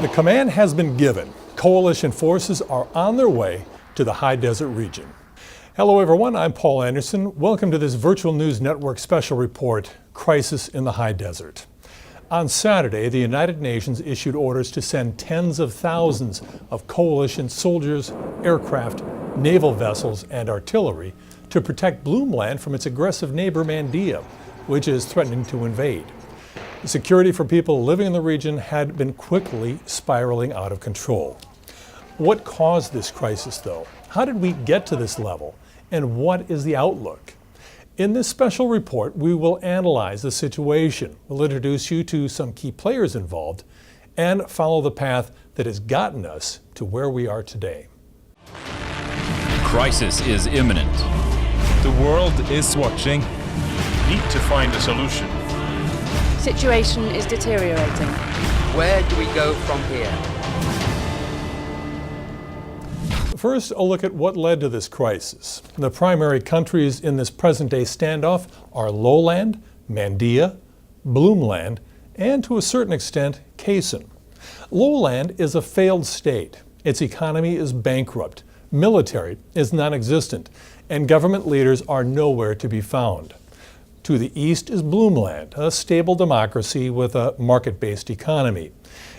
The command has been given. Coalition forces are on their way to the high desert region. Hello everyone, I'm Paul Anderson. Welcome to this Virtual News Network special report, Crisis in the High Desert. On Saturday, the United Nations issued orders to send tens of thousands of coalition soldiers, aircraft, naval vessels, and artillery to protect Bloomland from its aggressive neighbor Mandia, which is threatening to invade. The security for people living in the region had been quickly spiraling out of control. What caused this crisis, though? How did we get to this level? And what is the outlook? In this special report, we will analyze the situation. We'll introduce you to some key players involved and follow the path that has gotten us to where we are today. Crisis is imminent. The world is watching. Need to find a solution. Situation is deteriorating. Where do we go from here? First, a look at what led to this crisis. The primary countries in this present-day standoff are Lowland, Mandia, Bloomland, and to a certain extent, Kaysen. Lowland is a failed state. Its economy is bankrupt, military is non-existent, and government leaders are nowhere to be found. To the east is Bloomland, a stable democracy with a market-based economy.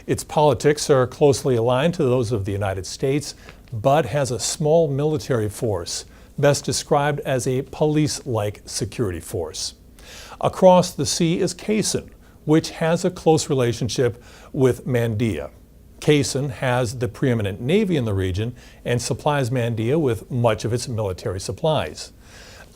Its politics are closely aligned to those of the United States, but has a small military force, best described as a police-like security force. Across the sea is Kaysen, which has a close relationship with Mandia. Kaysen has the preeminent navy in the region and supplies Mandia with much of its military supplies.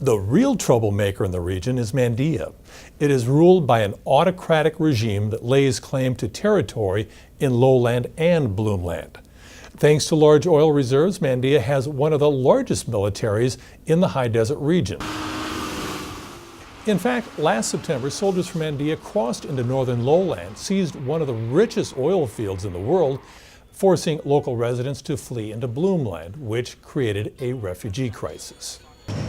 The real troublemaker in the region is Mandia. It is ruled by an autocratic regime that lays claim to territory in Lowland and Bloomland. Thanks to large oil reserves, Mandia has one of the largest militaries in the high desert region. In fact, last September, soldiers from Mandia crossed into northern Lowland, seized one of the richest oil fields in the world, forcing local residents to flee into Bloomland, which created a refugee crisis.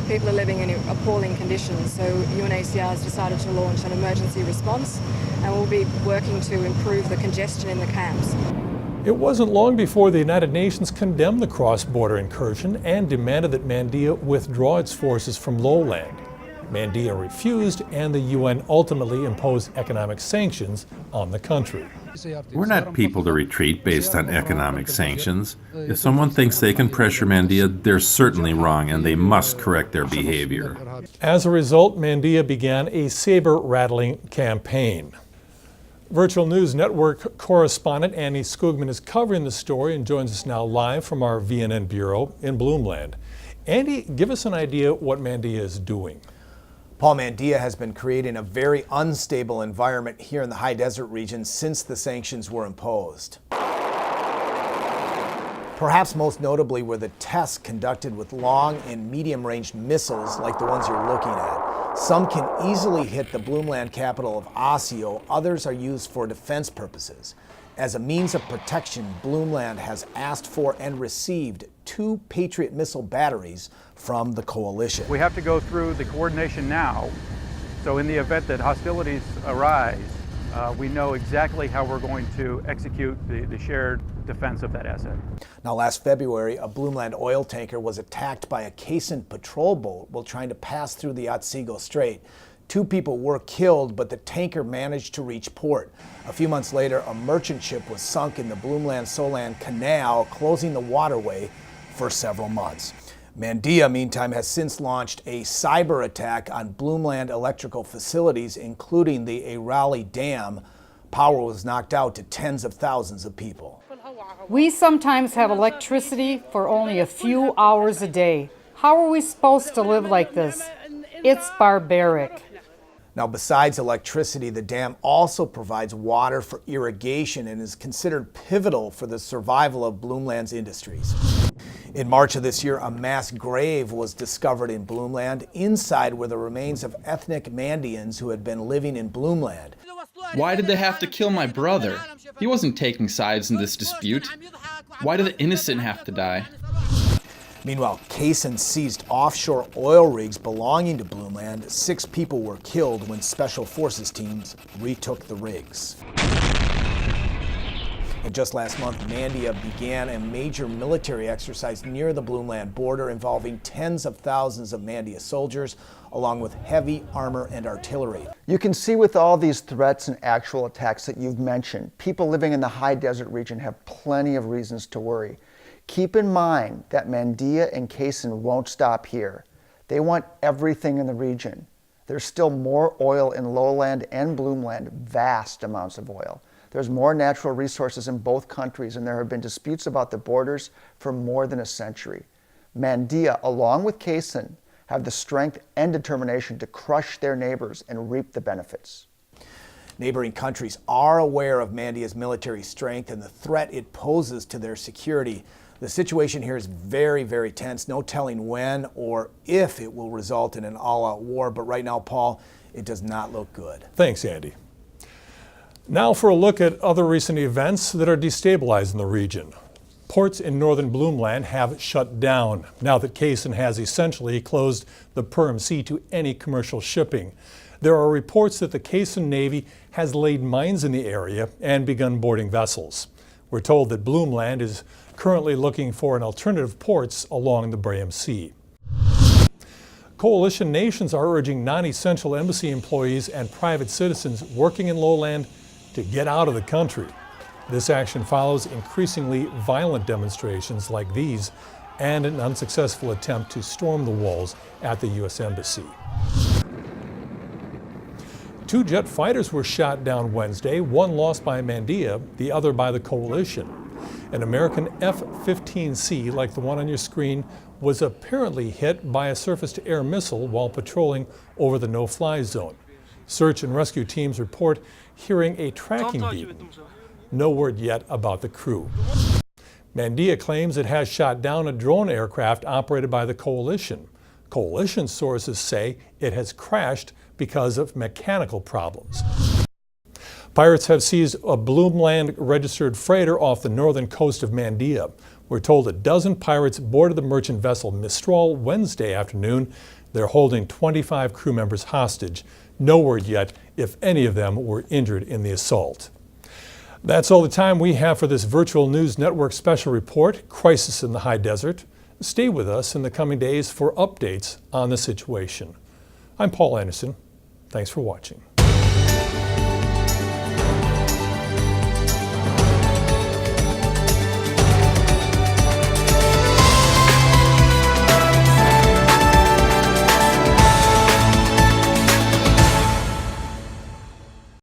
People are living in appalling conditions, so UNHCR has decided to launch an emergency response and we'll be working to improve the congestion in the camps. It wasn't long before the United Nations condemned the cross-border incursion and demanded that Mandia withdraw its forces from Lowland. Mandia refused, and the UN ultimately imposed economic sanctions on the country. We're not people to retreat based on economic sanctions. If someone thinks they can pressure Mandia, they're certainly wrong, and they must correct their behavior. As a result, Mandia began a saber-rattling campaign. Virtual News Network correspondent Annie Skugman is covering the story and joins us now live from our VNN Bureau in Bloomland. Andy, give us an idea what Mandia is doing. Paul, Mandia has been creating a very unstable environment here in the high desert region since the sanctions were imposed. Perhaps most notably were the tests conducted with long and medium-range missiles like the ones you're looking at. Some can easily hit the Bloomland capital of Osseo, others are used for defense purposes. As a means of protection, Bloomland has asked for and received 2 Patriot missile batteries from the coalition. We have to go through the coordination now, so in the event that hostilities arise, we know exactly how we're going to execute the shared defense of that asset. Now, last February, a Bloomland oil tanker was attacked by a Kaysen patrol boat while trying to pass through the Otsego Strait. 2 people were killed, but the tanker managed to reach port. A few months later, a merchant ship was sunk in the Bloomland-Solan Canal, closing the waterway for several months. Mandia, meantime, has since launched a cyber attack on Bloomland electrical facilities, including the Arali Dam. Power was knocked out to tens of thousands of people. We sometimes have electricity for only a few hours a day. How are we supposed to live like this? It's barbaric. Now, besides electricity, the dam also provides water for irrigation and is considered pivotal for the survival of Bloomland's industries. In March of this year, a mass grave was discovered in Bloomland. Inside were the remains of ethnic Mandians who had been living in Bloomland. Why did they have to kill my brother? He wasn't taking sides in this dispute. Why did the innocent have to die? Meanwhile, Kaysen seized offshore oil rigs belonging to Bloomland. 6 people were killed when special forces teams retook the rigs. And just last month, Mandia began a major military exercise near the Bloomland border involving tens of thousands of Mandia soldiers, along with heavy armor and artillery. You can see with all these threats and actual attacks that you've mentioned, people living in the high desert region have plenty of reasons to worry. Keep in mind that Mandia and Kaysen won't stop here. They want everything in the region. There's still more oil in lowland and bloomland, vast amounts of oil. There's more natural resources in both countries, and there have been disputes about the borders for more than a century. Mandia, along with Kaysen, have the strength and determination to crush their neighbors and reap the benefits. Neighboring countries are aware of Mandia's military strength and the threat it poses to their security. The situation here is very, very tense. No telling when or if it will result in an all-out war, but right now, Paul, it does not look good. Thanks, Andy. Now for a look at other recent events that are destabilizing the region. Ports in northern Bloomland have shut down now that Kaysen has essentially closed the Perm Sea to any commercial shipping. There are reports that the Kaysen Navy has laid mines in the area and begun boarding vessels. We're told that Bloomland is currently looking for an alternative ports along the Brigham Sea. Coalition nations are urging non-essential embassy employees and private citizens working in lowland to get out of the country. This action follows increasingly violent demonstrations like these and an unsuccessful attempt to storm the walls at the U.S. Embassy. 2 jet fighters were shot down Wednesday, one lost by Mandia, the other by the coalition. An American F-15C, like the one on your screen, was apparently hit by a surface-to-air missile while patrolling over the no-fly zone. Search and rescue teams report hearing a tracking beep. No word yet about the crew. Mandia claims it has shot down a drone aircraft operated by the coalition. Coalition sources say it has crashed because of mechanical problems. Pirates have seized a Bloomland registered freighter off the northern coast of Mandia. We're told a dozen pirates boarded the merchant vessel Mistral Wednesday afternoon. They're holding 25 crew members hostage. No word yet if any of them were injured in the assault. That's all the time we have for this Virtual News Network special report, Crisis in the High Desert. Stay with us in the coming days for updates on the situation. I'm Paul Anderson. Thanks for watching.